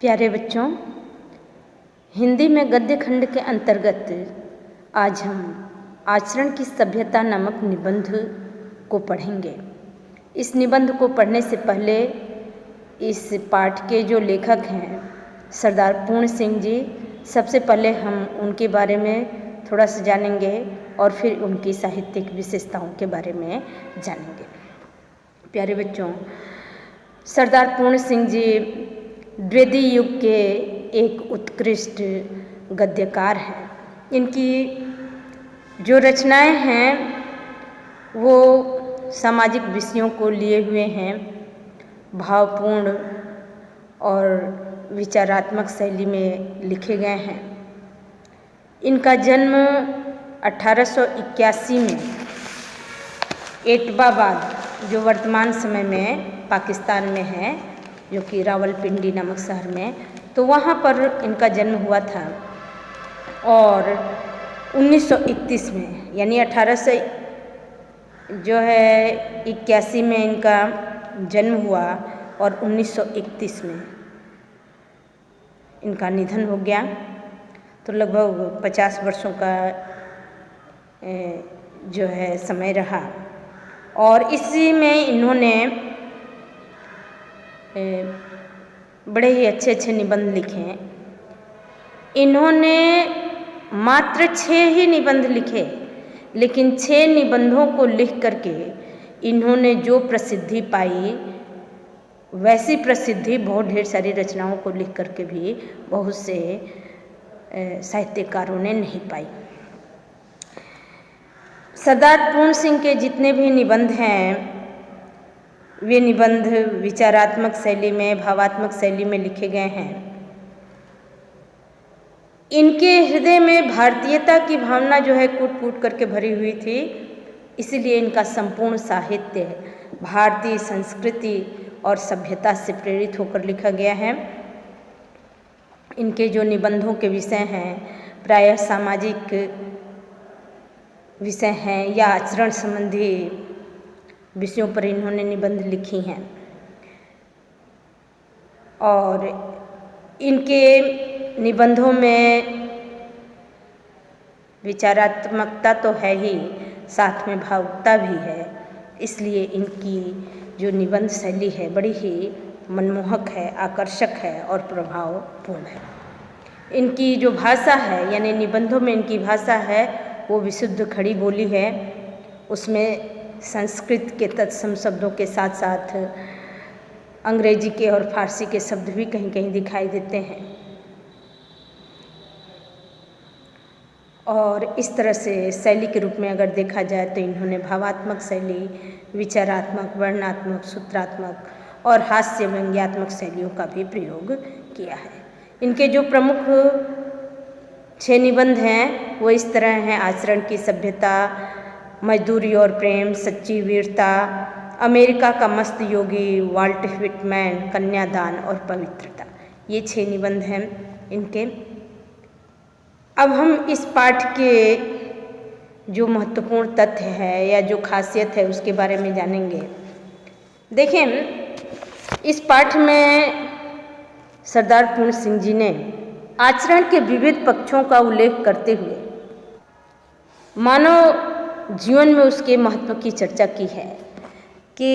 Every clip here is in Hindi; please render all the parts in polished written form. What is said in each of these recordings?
प्यारे बच्चों, हिंदी में गद्य खंड के अंतर्गत आज हम आचरण की सभ्यता नामक निबंध को पढ़ेंगे। इस निबंध को पढ़ने से पहले इस पाठ के जो लेखक हैं सरदार पूर्ण सिंह जी, सबसे पहले हम उनके बारे में थोड़ा सा जानेंगे और फिर उनकी साहित्यिक विशेषताओं के बारे में जानेंगे। प्यारे बच्चों, सरदार पूर्ण सिंह जी द्विवेदी युग के एक उत्कृष्ट गद्यकार हैं। इनकी जो रचनाएं हैं वो सामाजिक विषयों को लिए हुए हैं, भावपूर्ण और विचारात्मक शैली में लिखे गए हैं। इनका जन्म 1881 में एटबाबाद, जो वर्तमान समय में पाकिस्तान में है, जो कि रावलपिंडी नामक शहर में, तो वहाँ पर इनका जन्म हुआ था। और 1931 में यानी 1881 में इनका जन्म हुआ और 1931 में इनका निधन हो गया। तो लगभग 50 वर्षों का जो है समय रहा। और इसी में इन्होंने बड़े ही अच्छे अच्छे निबंध लिखे। इन्होंने मात्र 6 ही निबंध लिखे, लेकिन 6 निबंधों को लिख करके इन्होंने जो प्रसिद्धि पाई, वैसी प्रसिद्धि बहुत ढेर सारी रचनाओं को लिख करके भी बहुत से साहित्यकारों ने नहीं पाई। सरदार पूर्ण सिंह के जितने भी निबंध हैं, वे निबंध विचारात्मक शैली में, भावात्मक शैली में लिखे गए हैं। इनके हृदय में भारतीयता की भावना जो है कूट कूट करके भरी हुई थी, इसीलिए इनका संपूर्ण साहित्य भारतीय संस्कृति और सभ्यता से प्रेरित होकर लिखा गया है। इनके जो निबंधों के विषय हैं प्रायः सामाजिक विषय हैं या आचरण संबंधी विषयों पर इन्होंने निबंध लिखी हैं। और इनके निबंधों में विचारात्मकता तो है ही, साथ में भावुकता भी है। इसलिए इनकी जो निबंध शैली है बड़ी ही मनमोहक है, आकर्षक है और प्रभावपूर्ण है। इनकी जो भाषा है, यानी निबंधों में इनकी भाषा है वो विशुद्ध खड़ी बोली है। उसमें संस्कृत के तत्सम शब्दों के साथ साथ अंग्रेजी के और फारसी के शब्द भी कहीं कहीं दिखाई देते हैं। और इस तरह से शैली के रूप में अगर देखा जाए तो इन्होंने भावात्मक शैली, विचारात्मक, वर्णनात्मक, सूत्रात्मक और हास्य व्यंग्यात्मक शैलियों का भी प्रयोग किया है। इनके जो प्रमुख 6 निबंध हैं वो इस तरह हैं: आचरण की सभ्यता, मजदूरी और प्रेम, सच्ची वीरता, अमेरिका का मस्त योगी, वाल्ट व्हिटमैन, कन्यादान और पवित्रता। ये 6 निबंध हैं इनके। अब हम इस पाठ के जो महत्वपूर्ण तथ्य है या जो खासियत है उसके बारे में जानेंगे। देखें, इस पाठ में सरदार पूर्ण सिंह जी ने आचरण के विविध पक्षों का उल्लेख करते हुए मानव जीवन में उसके महत्व की चर्चा की है कि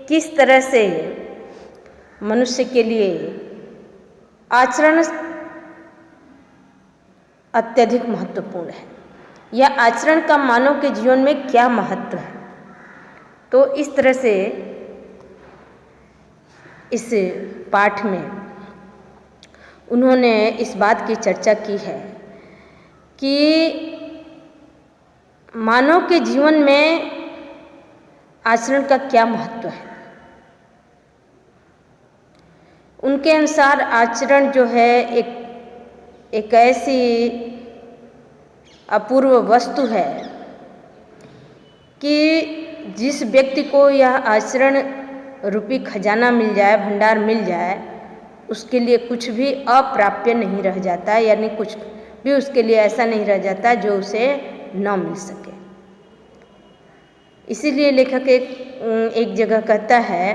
किस तरह से मनुष्य के लिए आचरण अत्यधिक महत्वपूर्ण है, या आचरण का मानव के जीवन में क्या महत्व है। तो इस तरह से इस पाठ में उन्होंने इस बात की चर्चा की है कि मानव के जीवन में आचरण का क्या महत्व है। उनके अनुसार आचरण जो है एक ऐसी अपूर्व वस्तु है कि जिस व्यक्ति को यह आचरण रूपी खजाना मिल जाए, भंडार मिल जाए, उसके लिए कुछ भी अप्राप्य नहीं रह जाता, यानी कुछ भी उसके लिए ऐसा नहीं रह जाता जो उसे न मिल सके। इसीलिए लेखक एक जगह कहता है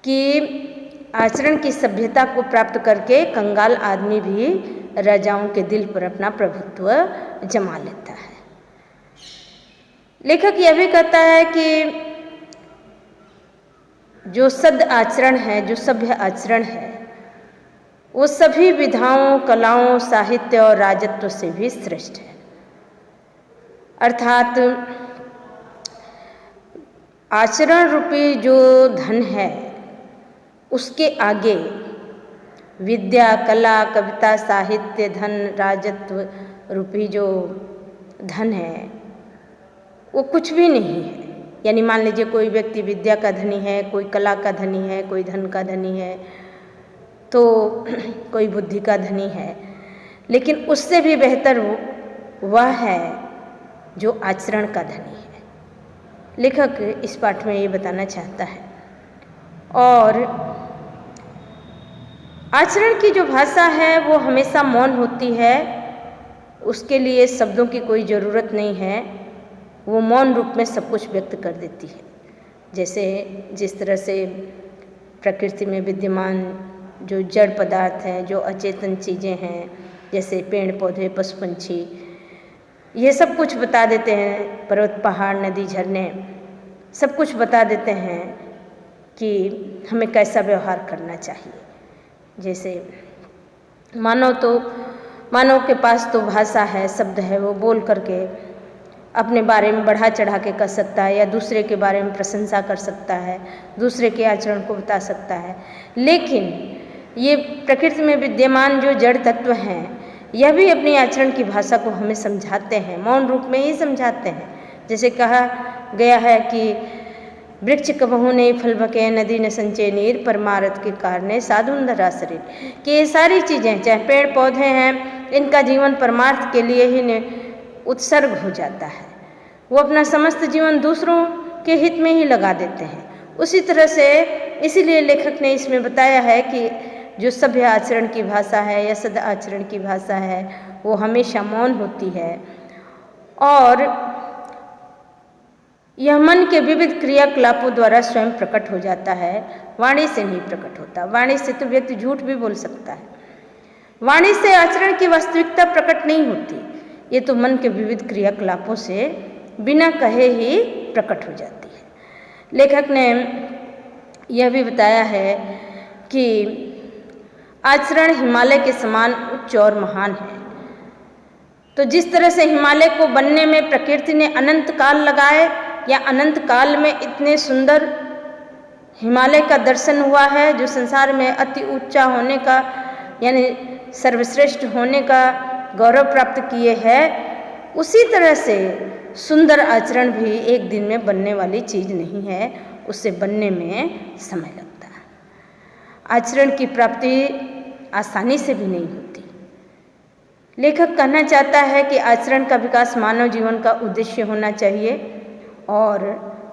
कि आचरण की सभ्यता को प्राप्त करके कंगाल आदमी भी राजाओं के दिल पर अपना प्रभुत्व जमा लेता है। लेखक यह भी कहता है कि जो सद आचरण है, जो सभ्य आचरण है, वो सभी विधाओं, कलाओं, साहित्य और राजत्व से भी श्रेष्ठ है। अर्थात आचरण रूपी जो धन है उसके आगे विद्या, कला, कविता, साहित्य, धन, राजत्व रूपी जो धन है वो कुछ भी नहीं है। यानी मान लीजिए कोई व्यक्ति विद्या का धनी है, कोई कला का धनी है, कोई धन का धनी है, तो कोई बुद्धि का धनी है, लेकिन उससे भी बेहतर वह है जो आचरण का धनी है। लेखक इस पाठ में ये बताना चाहता है। और आचरण की जो भाषा है वो हमेशा मौन होती है, उसके लिए शब्दों की कोई ज़रूरत नहीं है, वो मौन रूप में सब कुछ व्यक्त कर देती है। जैसे जिस तरह से प्रकृति में विद्यमान जो जड़ पदार्थ हैं, जो अचेतन चीज़ें हैं, जैसे पेड़ पौधे, पशु पंछी, ये सब कुछ बता देते हैं, पर्वत पहाड़, नदी, झरने, सब कुछ बता देते हैं कि हमें कैसा व्यवहार करना चाहिए। जैसे मानव के पास तो भाषा है, शब्द है, वो बोल करके अपने बारे में बढ़ा चढ़ा के कह सकता है या दूसरे के बारे में प्रशंसा कर सकता है, दूसरे के आचरण को बता सकता है। लेकिन ये प्रकृति में विद्यमान जो जड़ तत्व हैं, यह भी अपनी आचरण की भाषा को हमें समझाते हैं, मौन रूप में ही समझाते हैं। जैसे कहा गया है कि वृक्ष कबहू नहीं फल बके, नदी न संचय नीर, परमारथ के कारणे साधुन धरा शरीर। कि ये सारी चीज़ें, चाहे पेड़ पौधे हैं, इनका जीवन परमार्थ के लिए ही उत्सर्ग हो जाता है। वो अपना समस्त जीवन दूसरों के हित में ही लगा देते हैं। उसी तरह से इसीलिए लेखक ने इसमें बताया है कि जो सभ्य आचरण की भाषा है या सद आचरण की भाषा है वो हमेशा मौन होती है, और यह मन के विविध क्रियाकलापों द्वारा स्वयं प्रकट हो जाता है, वाणी से नहीं प्रकट होता। वाणी से तो व्यक्ति झूठ भी बोल सकता है, वाणी से आचरण की वास्तविकता प्रकट नहीं होती। ये तो मन के विविध क्रियाकलापों से बिना कहे ही प्रकट हो जाती है। लेखक ने यह भी बताया है कि आचरण हिमालय के समान उच्च और महान है। तो जिस तरह से हिमालय को बनने में प्रकृति ने अनंत काल लगाए, या अनंत काल में इतने सुंदर हिमालय का दर्शन हुआ है जो संसार में अति ऊंचा होने का यानी सर्वश्रेष्ठ होने का गौरव प्राप्त किए हैं, उसी तरह से सुंदर आचरण भी एक दिन में बनने वाली चीज़ नहीं है, उसे बनने में समय लगता है। आचरण की प्राप्ति आसानी से भी नहीं होती। लेखक कहना चाहता है कि आचरण का विकास मानव जीवन का उद्देश्य होना चाहिए, और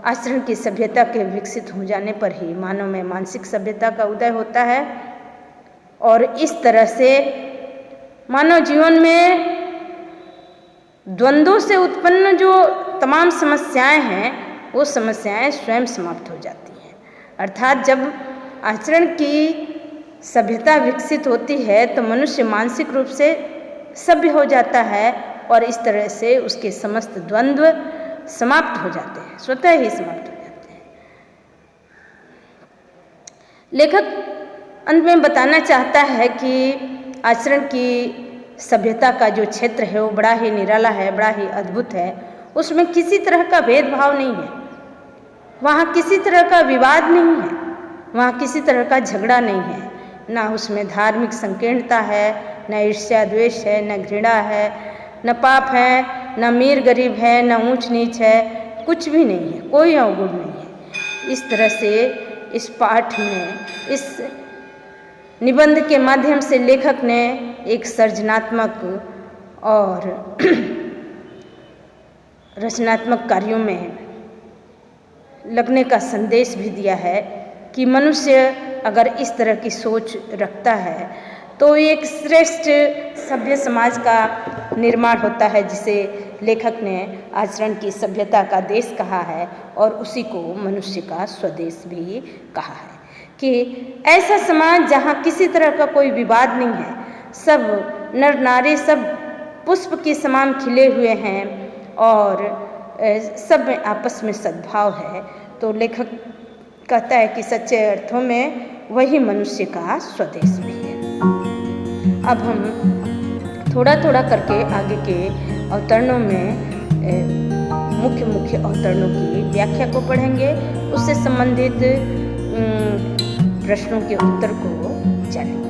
आचरण की सभ्यता के विकसित हो जाने पर ही मानव में मानसिक सभ्यता का उदय होता है, और इस तरह से मानव जीवन में द्वंद्वों से उत्पन्न जो तमाम समस्याएं हैं वो समस्याएं स्वयं समाप्त हो जाती हैं। अर्थात जब आचरण की सभ्यता विकसित होती है तो मनुष्य मानसिक रूप से सभ्य हो जाता है, और इस तरह से उसके समस्त द्वंद्व समाप्त हो जाते हैं, स्वतः ही समाप्त हो जाते हैं। लेखक अंत में बताना चाहता है कि आचरण की सभ्यता का जो क्षेत्र है वो बड़ा ही निराला है, बड़ा ही अद्भुत है। उसमें किसी तरह का भेदभाव नहीं है, वहाँ किसी तरह का विवाद नहीं है, वहाँ किसी तरह का झगड़ा नहीं है, ना उसमें धार्मिक संकीर्णता है, न ईर्ष्या द्वेष है, न घृणा है, न पाप है, न अमीर गरीब है, न ऊंच नीच है, कुछ भी नहीं है, कोई अवगुण नहीं है। इस तरह से इस पाठ में, इस निबंध के माध्यम से लेखक ने एक सृजनात्मक और रचनात्मक कार्यों में लगने का संदेश भी दिया है कि मनुष्य अगर इस तरह की सोच रखता है तो एक श्रेष्ठ सभ्य समाज का निर्माण होता है, जिसे लेखक ने आचरण की सभ्यता का देश कहा है और उसी को मनुष्य का स्वदेश भी कहा है। कि ऐसा समाज जहाँ किसी तरह का कोई विवाद नहीं है, सब नर नारी सब पुष्प के समान खिले हुए हैं और सब में आपस में सद्भाव है, तो लेखक कहता है कि सच्चे अर्थों में वही मनुष्य का स्वदेश भी है। अब हम थोड़ा थोड़ा करके आगे के अवतरणों में मुख्य मुख्य अवतरणों की व्याख्या को पढ़ेंगे, उससे संबंधित प्रश्नों के उत्तर को जानेंगे।